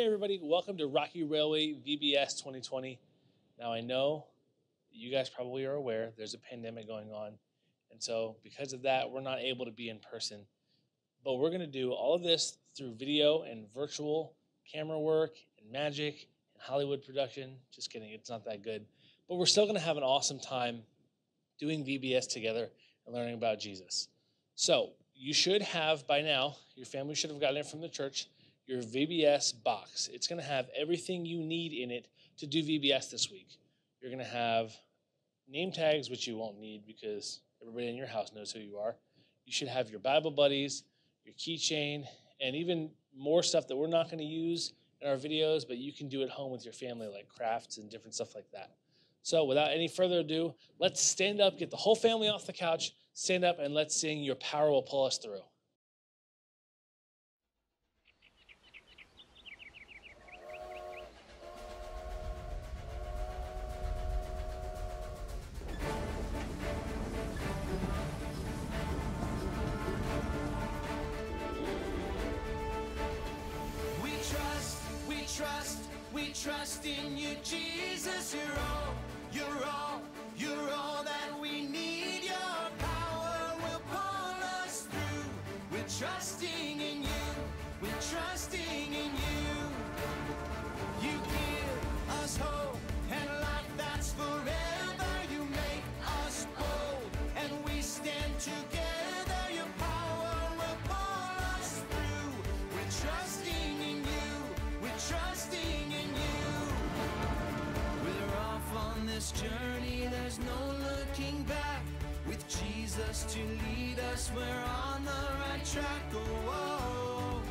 Hey everybody, welcome to Rocky Railway VBS 2020. Now I know you guys probably are aware there's a pandemic going on, and so because of that, we're not able to be in person. But we're going to do all of this through video and virtual camera work and magic and Hollywood production. Just kidding, it's not that good. But we're still going to have an awesome time doing VBS together and learning about Jesus. So you should have by now, your family should have gotten it from the church, your VBS box. It's going to have everything you need in it to do VBS this week. You're going to have name tags, which you won't need because everybody in your house knows who you are. You should have your Bible buddies, your keychain, and even more stuff that we're not going to use in our videos, but you can do at home with your family, like crafts and different stuff like that. So without any further ado, let's stand up, get the whole family off the couch, stand up, and let's sing Your Power Will Pull Us Through. We trust in you, Jesus. You're all that we need. Your power will pull us through. We're trusting in you. We're trusting in you. You give us hope and life that's forever. You make us bold and we stand together. Your power will pull us through. We're trusting in you. We're trusting in you. We're off on this journey, there's no looking back. With Jesus to lead us, we're on the right track. Oh, oh,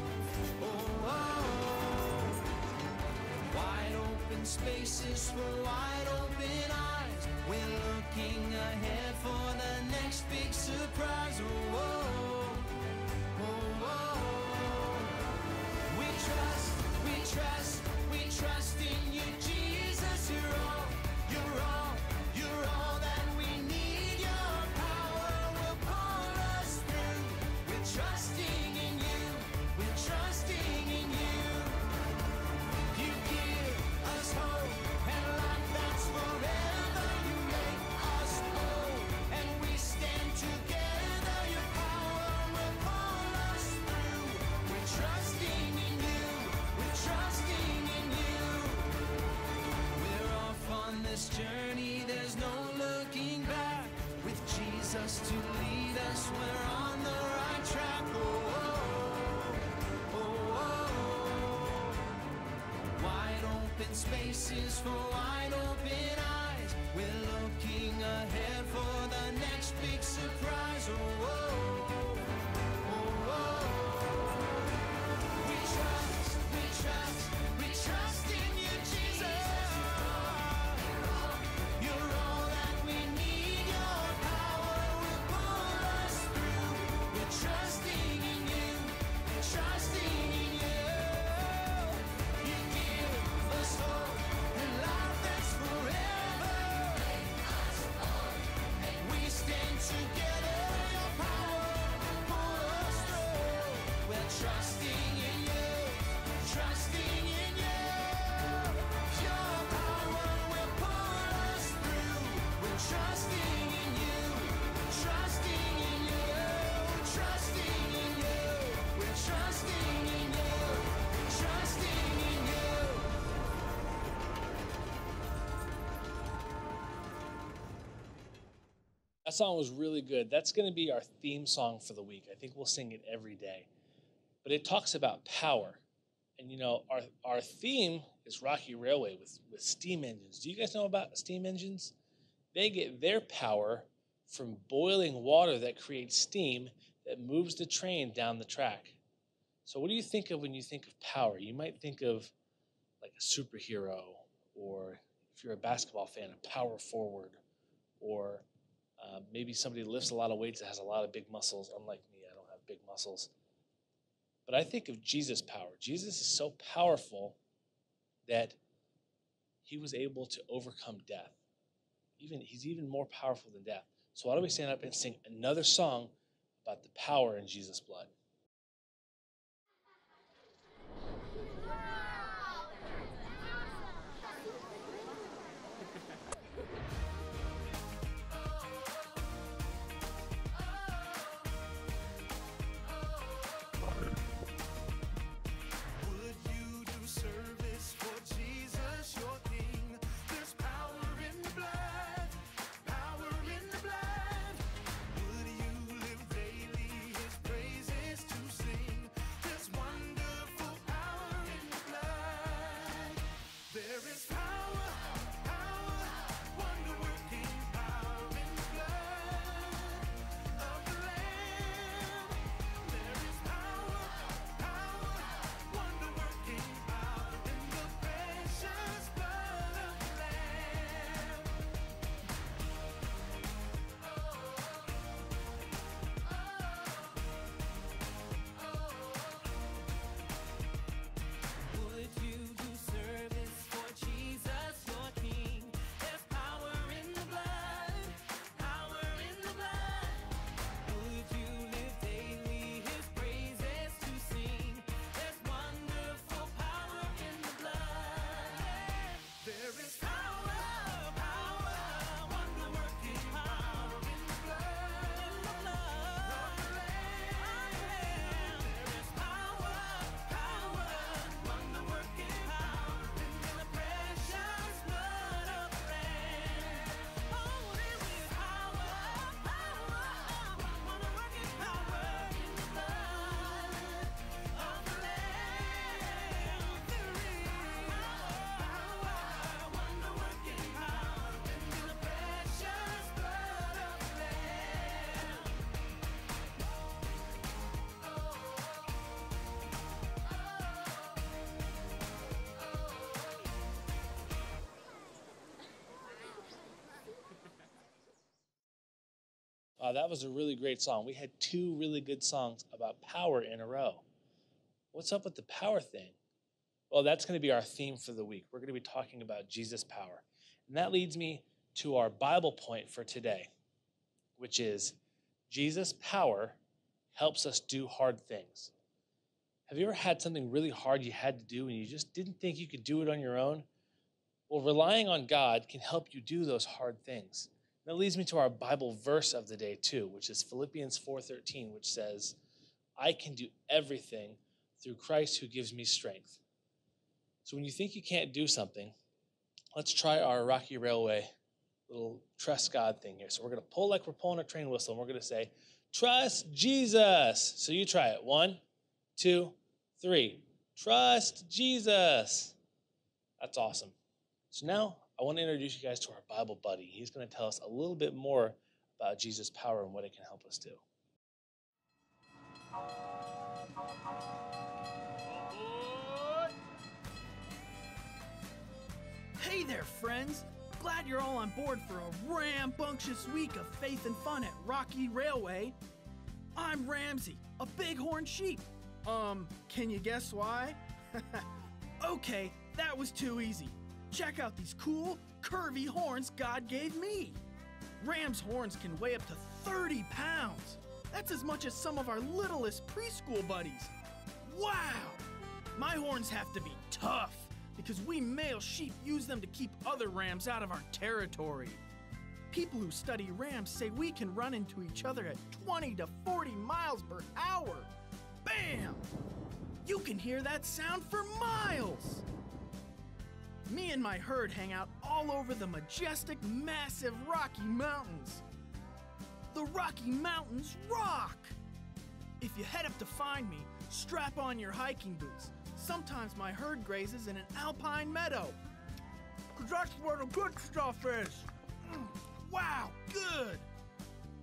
oh, oh. Wide open spaces for wide open eyes. We're looking ahead for the next big surprise. Oh, oh, oh, oh. We trust in you, Jesus. You're all that we need. Your power will pull us through. We're trusting in you. We're trusting in you. You give us hope and life that's forever. You make us bold and we stand together. Your power will pull us through. We're trusting in you. We're trusting in you. We're off on this journey, there's no looking back. With Jesus to lead us, we're on the right track. Oh, oh, oh, oh. Wide open spaces for wide open eyes. We're looking ahead for the next big surprise. Oh, oh, oh, oh. We trust in you, Jesus. You're all that we need. Your power will pull us through. We're trusting in you. We're trusting in you. You give us hope and life that's forever. We stand together. Your power will pull us through. We're trusting in you. Trusting in you. Your power will pull us through. We're trusting in you. Trusting in you. Trusting in you. We're trusting in you. Trusting in you. That song was really good. That's going to be our theme song for the week. I think we'll sing it every day. But it talks about power. And you know, our theme is Rocky Railway with steam engines. Do you guys know about steam engines? They get their power from boiling water that creates steam that moves the train down the track. So what do you think of when you think of power? You might think of like a superhero, or if you're a basketball fan, a power forward, or maybe somebody lifts a lot of weights that has a lot of big muscles. Unlike me, I don't have big muscles. But I think of Jesus' power. Jesus is so powerful that he was able to overcome death. He's even more powerful than death. So why don't we stand up and sing another song about the power in Jesus' blood? Wow, that was a really great song. We had two really good songs about power in a row. What's up with the power thing? Well, that's going to be our theme for the week. We're going to be talking about Jesus' power. And that leads me to our Bible point for today, which is Jesus' power helps us do hard things. Have you ever had something really hard you had to do and you just didn't think you could do it on your own? Well, relying on God can help you do those hard things. That leads me to our Bible verse of the day too, which is Philippians 4:13, which says, I can do everything through Christ who gives me strength. So when you think you can't do something, let's try our Rocky Railway little trust God thing here. So we're going to pull like we're pulling a train whistle, and we're going to say, trust Jesus. So you try it. 1, 2, 3. Trust Jesus. That's awesome. So now I want to introduce you guys to our Bible buddy. He's going to tell us a little bit more about Jesus' power and what it can help us do. Hey there, friends! Glad you're all on board for a rambunctious week of faith and fun at Rocky Railway. I'm Ramsey, a bighorn sheep. Can you guess why? Okay, that was too easy. Check out these cool, curvy horns God gave me. Ram's horns can weigh up to 30 pounds. That's as much as some of our littlest preschool buddies. Wow! My horns have to be tough, because we male sheep use them to keep other rams out of our territory. People who study rams say we can run into each other at 20 to 40 miles per hour. Bam! You can hear that sound for miles. Me and my herd hang out all over the majestic, massive Rocky Mountains. The Rocky Mountains rock! If you head up to find me, strap on your hiking boots. Sometimes my herd grazes in an alpine meadow. 'Cause that's where the good stuff is. Wow, good!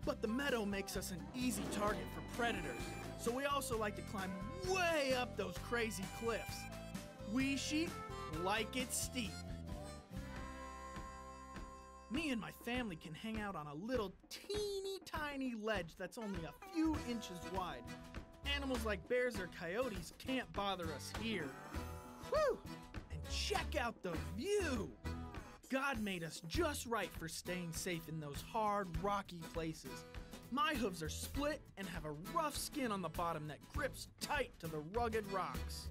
But the meadow makes us an easy target for predators, so we also like to climb way up those crazy cliffs. We sheep like it steep. Me and my family can hang out on a little teeny tiny ledge that's only a few inches wide. Animals like bears or coyotes can't bother us here. Whew! And check out the view! God made us just right for staying safe in those hard, rocky places. My hooves are split and have a rough skin on the bottom that grips tight to the rugged rocks.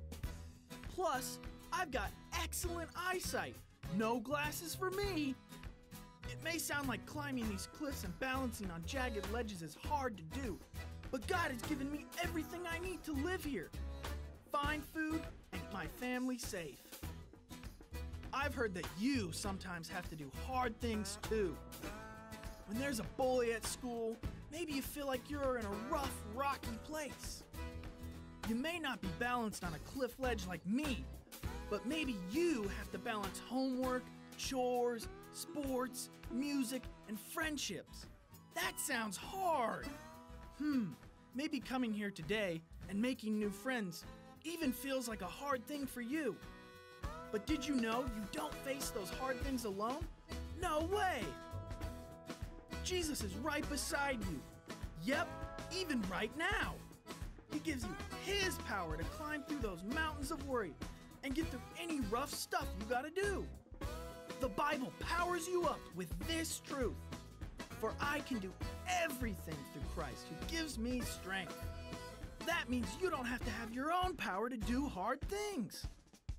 Plus, I've got excellent eyesight. No glasses for me. It may sound like climbing these cliffs and balancing on jagged ledges is hard to do, but God has given me everything I need to live here. Fine food and my family safe. I've heard that you sometimes have to do hard things too. When there's a bully at school, maybe you feel like you're in a rough, rocky place. You may not be balanced on a cliff ledge like me, but maybe you have to balance homework, chores, sports, music, and friendships. That sounds hard. Maybe coming here today and making new friends even feels like a hard thing for you. But did you know you don't face those hard things alone? No way! Jesus is right beside you. Yep, even right now. He gives you His power to climb through those mountains of worry and get through any rough stuff you gotta do. The Bible powers you up with this truth. For I can do everything through Christ who gives me strength. That means you don't have to have your own power to do hard things.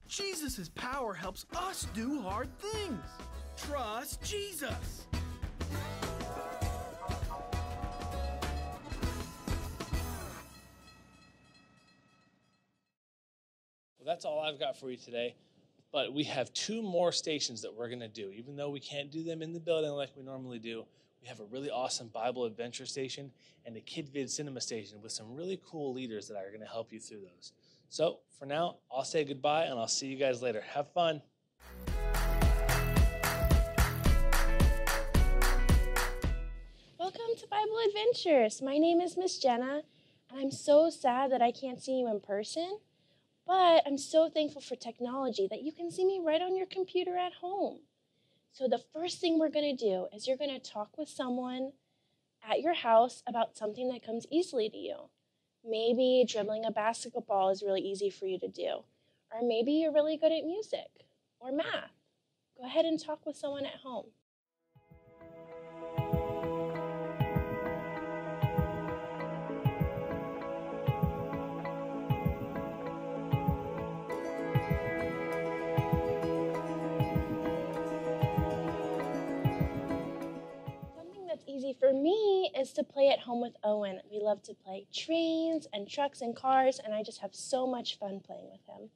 Jesus' power helps us do hard things. Trust Jesus. Well, that's all I've got for you today. But we have 2 more stations that we're going to do. Even though we can't do them in the building like we normally do, we have a really awesome Bible adventure station and a KidVid cinema station with some really cool leaders that are going to help you through those. So for now, I'll say goodbye and I'll see you guys later. Have fun. Welcome to Bible Adventures. My name is Miss Jenna, and I'm so sad that I can't see you in person, but I'm so thankful for technology that you can see me right on your computer at home. So the first thing we're going to do is you're going to talk with someone at your house about something that comes easily to you. Maybe dribbling a basketball is really easy for you to do. Or maybe you're really good at music or math. Go ahead and talk with someone at home. Something that's easy for me is to play at home with Owen. We love to play trains and trucks and cars, and I just have so much fun playing with him.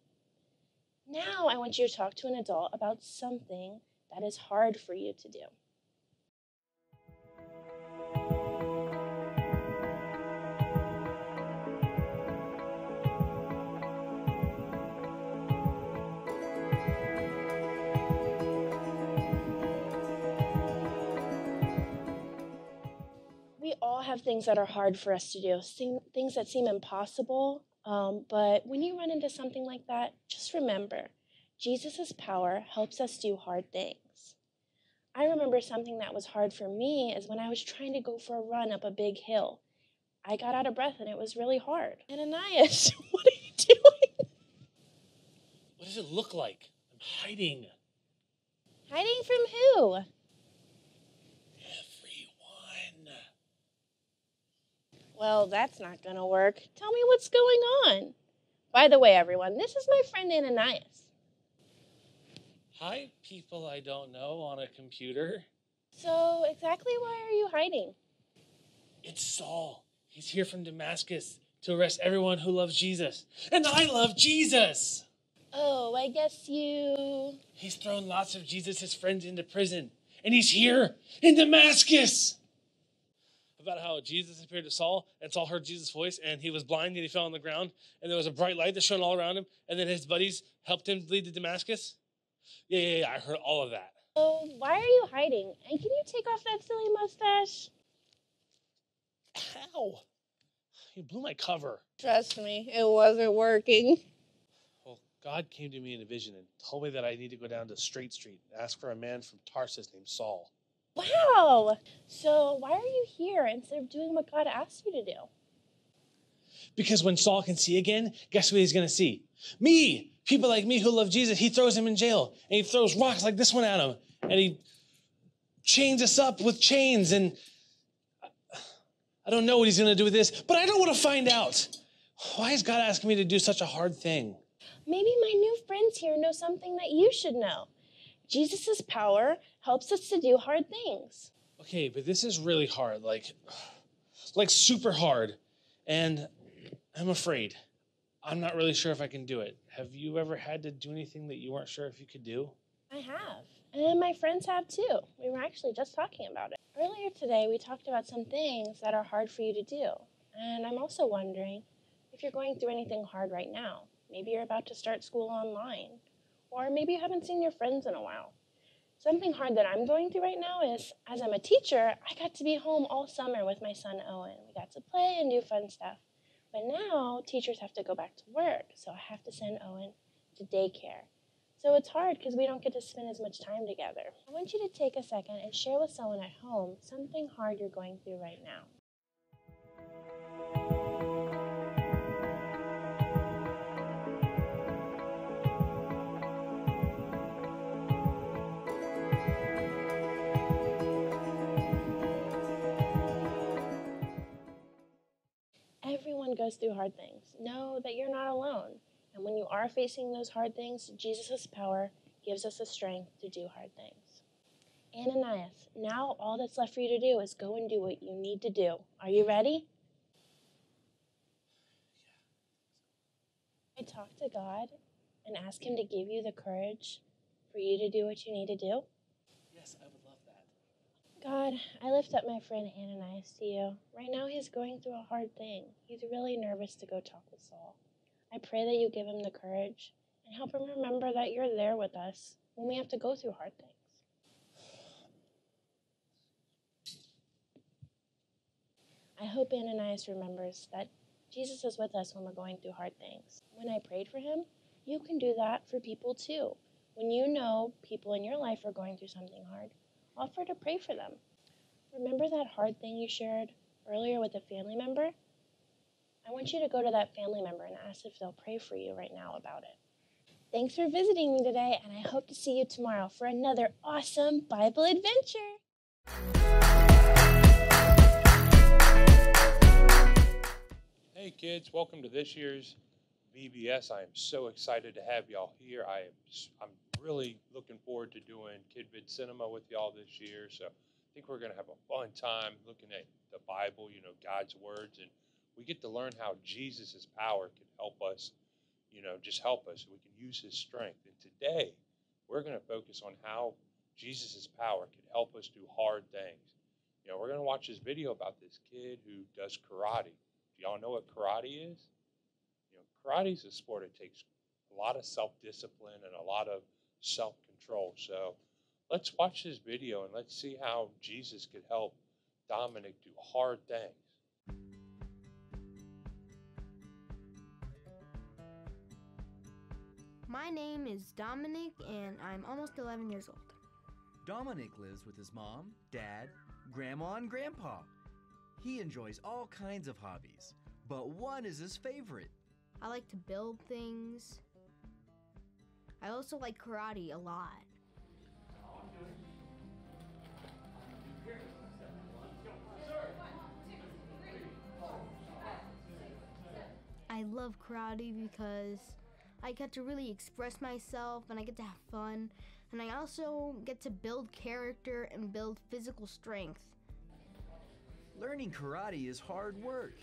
Now I want you to talk to an adult about something that is hard for you to do. We all have things that are hard for us to do, things that seem impossible. But when you run into something like that, just remember, Jesus' power helps us do hard things. I remember something that was hard for me is when I was trying to go for a run up a big hill. I got out of breath and it was really hard. Ananias, what are you doing? What does it look like? I'm hiding. Hiding from who? Everyone. Well, that's not going to work. Tell me what's going on. By the way, everyone, this is my friend Ananias. Hi, people I don't know on a computer. So, exactly why are you hiding? It's Saul. He's here from Damascus to arrest everyone who loves Jesus. And I love Jesus. Oh, I guess you... He's thrown lots of Jesus' friends into prison. And he's here in Damascus. About how Jesus appeared to Saul, and Saul heard Jesus' voice, and he was blind, and he fell on the ground, and there was a bright light that shone all around him, and then his buddies helped him lead to Damascus. Yeah, I heard all of that. So, why are you hiding? And can you take off that silly mustache? Ow! You blew my cover. Trust me, it wasn't working. Well, God came to me in a vision and told me that I need to go down to Straight Street and ask for a man from Tarsus named Saul. Wow! So, why are you here instead of doing what God asked you to do? Because when Saul can see again, guess what he's going to see? Me! People like me who love Jesus, he throws him in jail. And he throws rocks like this one at him. And he chains us up with chains. And I don't know what he's going to do with this, but I don't want to find out. Why is God asking me to do such a hard thing? Maybe my new friends here know something that you should know. Jesus' power helps us to do hard things. Okay, but this is really hard, like super hard. And I'm afraid. I'm not really sure if I can do it. Have you ever had to do anything that you weren't sure if you could do? I have. And my friends have too. We were actually just talking about it. Earlier today, we talked about some things that are hard for you to do. And I'm also wondering if you're going through anything hard right now. Maybe you're about to start school online. Or maybe you haven't seen your friends in a while. Something hard that I'm going through right now is, as I'm a teacher, I got to be home all summer with my son Owen. We got to play and do fun stuff. But now, teachers have to go back to work, so I have to send Owen to daycare. So it's hard because we don't get to spend as much time together. I want you to take a second and share with someone at home something hard you're going through right now. Everyone goes through hard things. Know that you're not alone. And when you are facing those hard things, Jesus' power gives us the strength to do hard things. Ananias, now all that's left for you to do is go and do what you need to do. Are you ready? I talk to God and ask him to give you the courage for you to do what you need to do. Yes, I would love that. God, I lift up my friend Ananias to you. Right now he's going through a hard thing. He's really nervous to go talk with Saul. I pray that you give him the courage and help him remember that you're there with us when we have to go through hard things. I hope Ananias remembers that Jesus is with us when we're going through hard things. When I prayed for him, you can do that for people too. When you know people in your life are going through something hard, offer to pray for them. Remember that hard thing you shared earlier with a family member? I want you to go to that family member and ask if they'll pray for you right now about it. Thanks for visiting me today, and I hope to see you tomorrow for another awesome Bible adventure. Hey kids, welcome to this year's VBS. I am so excited to have y'all here. I'm really looking forward to doing Kid Vid Cinema with y'all this year. So I think we're going to have a fun time looking at the Bible, God's words, and we get to learn how Jesus' power can help us, just help us. We can use his strength. And today we're going to focus on how Jesus' power can help us do hard things. We're going to watch this video about this kid who does karate. Do y'all know what karate is? Karate is a sport that takes a lot of self-discipline and a lot of self-control. So let's watch this video and let's see how Jesus could help Dominic do hard things. My name is Dominic and I'm almost 11 years old. Dominic lives with his mom, dad, grandma, and grandpa. He enjoys all kinds of hobbies, but one is his favorite. I like to build things. I also like karate a lot. I love karate because I get to really express myself and I get to have fun, and I also get to build character and build physical strength. Learning karate is hard work.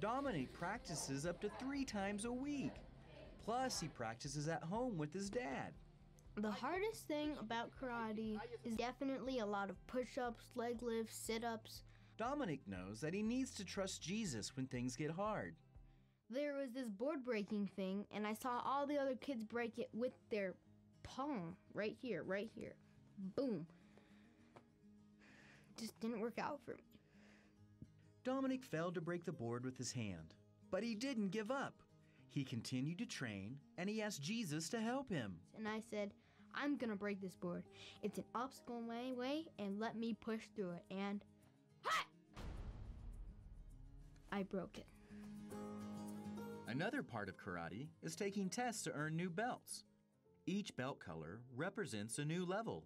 Dominic practices up to 3 times a week. Plus, he practices at home with his dad. The hardest thing about karate is definitely a lot of push-ups, leg lifts, sit-ups. Dominic knows that he needs to trust Jesus when things get hard. There was this board breaking thing, and I saw all the other kids break it with their palm. Right here. Boom. Just didn't work out for me. Dominic failed to break the board with his hand, but he didn't give up. He continued to train, and he asked Jesus to help him. And I said, I'm gonna break this board. It's an obstacle in my way, and let me push through it. And ha! I broke it. Another part of karate is taking tests to earn new belts. Each belt color represents a new level.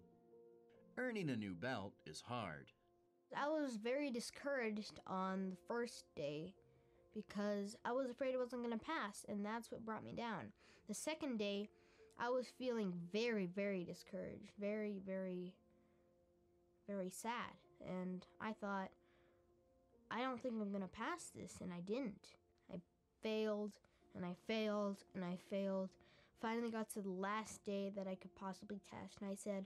Earning a new belt is hard. I was very discouraged on the first day because I was afraid I wasn't going to pass, and that's what brought me down. The second day, I was feeling very, very discouraged, very, very, very sad. And I thought, I don't think I'm going to pass this, and I didn't. I failed, and I failed, and I failed. Finally got to the last day that I could possibly test, and I said,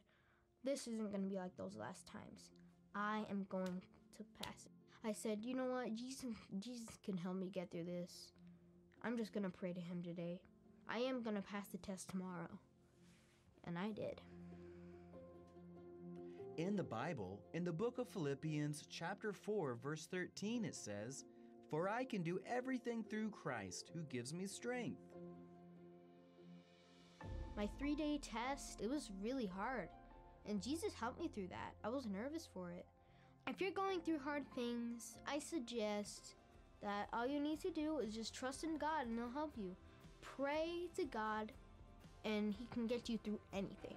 this isn't going to be like those last times. I am going to pass it. I said, you know what, Jesus can help me get through this. I'm just going to pray to him today. I am going to pass the test tomorrow. And I did. In the Bible, in the book of Philippians chapter 4, verse 13, it says, "For I can do everything through Christ who gives me strength." My 3-day test, it was really hard. And Jesus helped me through that. I was nervous for it. If you're going through hard things, I suggest that all you need to do is just trust in God and he'll help you. Pray to God and he can get you through anything.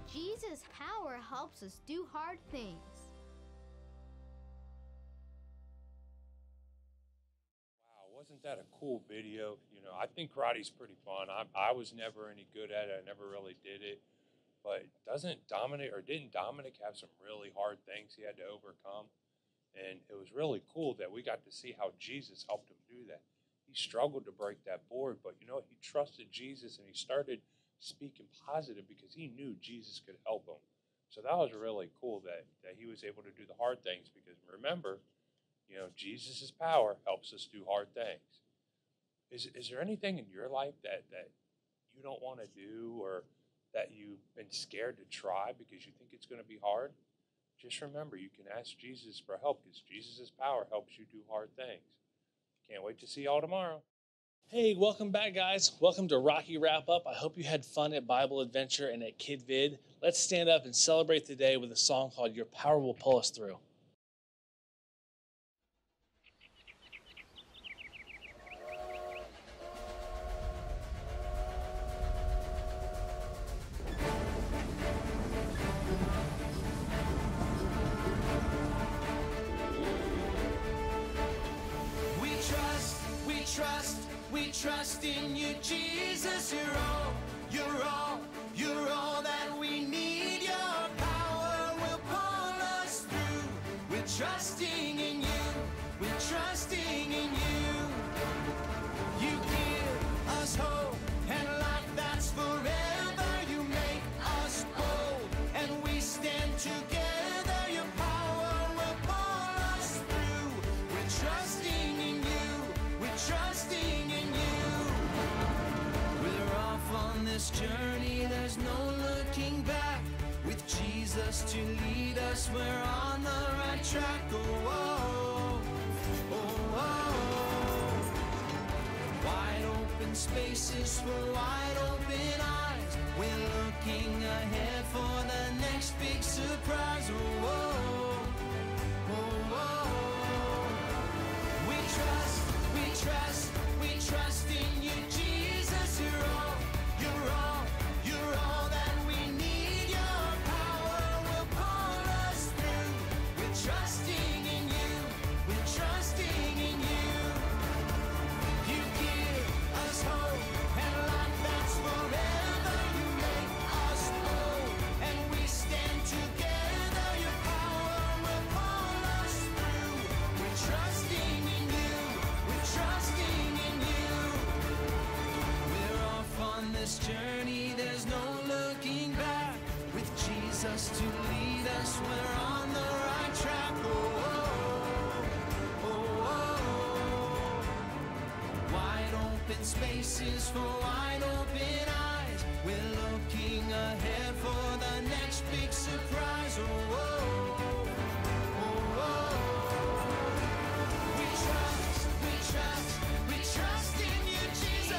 Jesus' power helps us do hard things. Wasn't that a cool video? I think karate's pretty fun. I was never any good at it. I never really did it. But didn't Dominic have some really hard things he had to overcome? And it was really cool that we got to see how Jesus helped him do that. He struggled to break that board, but he trusted Jesus and he started speaking positive because he knew Jesus could help him. So that was really cool that he was able to do the hard things because remember, Jesus' power helps us do hard things. Is there anything in your life that you don't want to do or that you've been scared to try because you think it's going to be hard? Just remember, you can ask Jesus for help because Jesus' power helps you do hard things. Can't wait to see y'all tomorrow. Hey, welcome back, guys. Welcome to Rocky Wrap Up. I hope you had fun at Bible Adventure and at Kid Vid. Let's stand up and celebrate the day with a song called Your Power Will Pull Us Through. We trust in you, Jesus. You're all that we need. Your power will pull us through. We're trusting in you. We're trusting in you. You give us hope and life that's forever. You make us bold and we stand together. Your power will pull us through. We're trusting in you. We're trusting in you. We're off on this journey, there's no looking back. With Jesus to lead us, we're on the right track. Oh, oh, oh, oh. Wide open spaces for wide open eyes. We're looking ahead for the next big surprise. Oh, oh, oh, oh. We trust in you, Jesus. You're all that we need. Your power will pull us through. We're trusting in you. We're trusting in you. You give us hope and life that's forever. You make us bold and we stand together. Your power will pull us through. We're trusting in you. We're trusting in you. We're off on this journey, there's no looking back. With Jesus to lead us, we're on the right track. Oh, oh, oh, oh. Wide open spaces for wide open eyes. We're looking ahead for the next big surprise. Oh, oh, oh, oh. We trust in you, Jesus.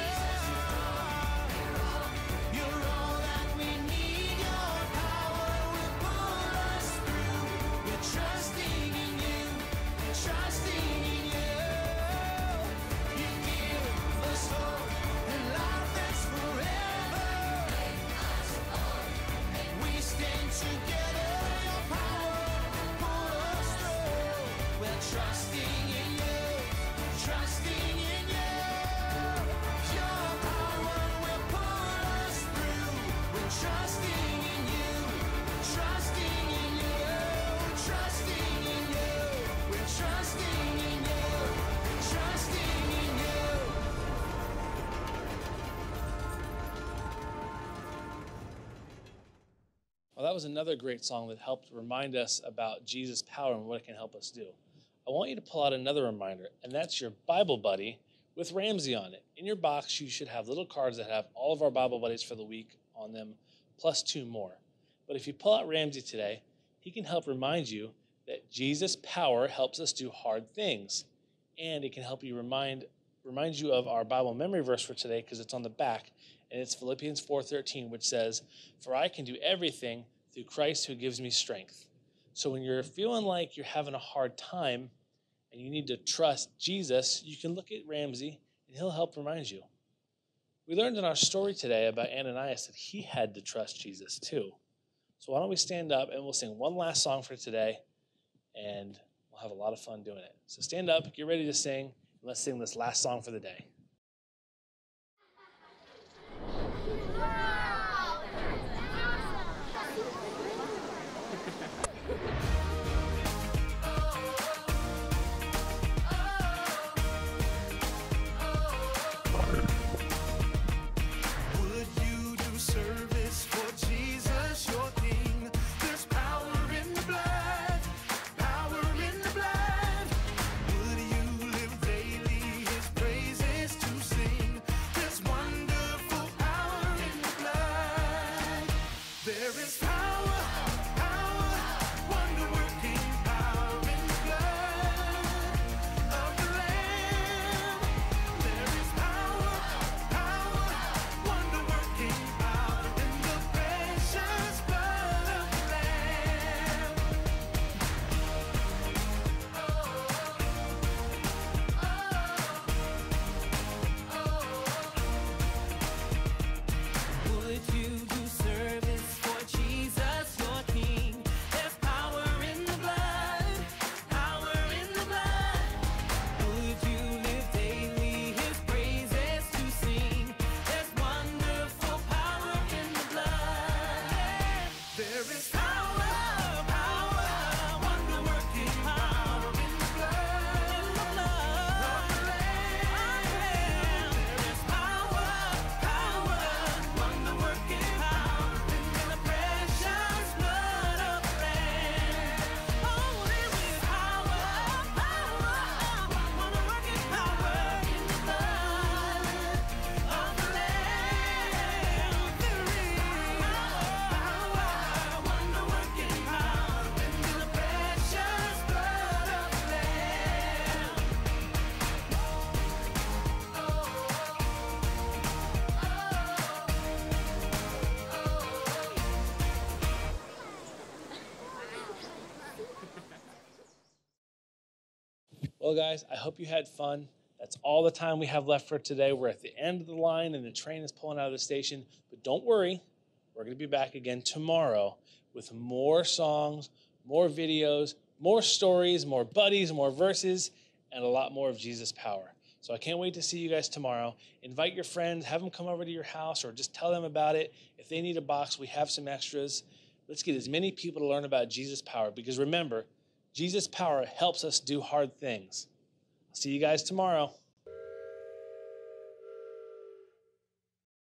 You're all that we need. Your power will pull us through. We're trusting in you. We're trusting in you. You give us hope and life that's forever. We stand together. Your power will pull us through. We're trusting in you. Trusting in you. Your power will pull us through. We're trusting in you. Trusting in you. Trusting in you. We're trusting in you. Trusting in you. Well, that was another great song that helped remind us about Jesus' power and what it can help us do. I want you to pull out another reminder, and that's your Bible Buddy with Ramsey on it. In your box, you should have little cards that have all of our Bible buddies for the week on them, plus 2 more. But if you pull out Ramsey today, he can help remind you that Jesus' power helps us do hard things. And it can help you remind you of our Bible memory verse for today, because it's on the back, and it's Philippians 4:13, which says, "For I can do everything through Christ who gives me strength." So when you're feeling like you're having a hard time and you need to trust Jesus, you can look at Ramsey and he'll help remind you. We learned in our story today about Ananias that he had to trust Jesus too. So why don't we stand up and we'll sing one last song for today, and we'll have a lot of fun doing it. So stand up, get ready to sing, and let's sing this last song for the day. Would you do service for Jesus, your King? There's power in the blood, power in the blood. Would you live daily His praises Well, guys, I hope you had fun. That's all the time we have left for today. We're at the end of the line and the train is pulling out of the station. But don't worry, we're going to be back again tomorrow with more songs, more videos, more stories, more buddies, more verses, and a lot more of Jesus' power. So I can't wait to see you guys tomorrow. Invite your friends, have them come over to your house, or just tell them about it. If they need a box, we have some extras. Let's get as many people to learn about Jesus' power, because remember, Jesus' power helps us do hard things. See you guys tomorrow.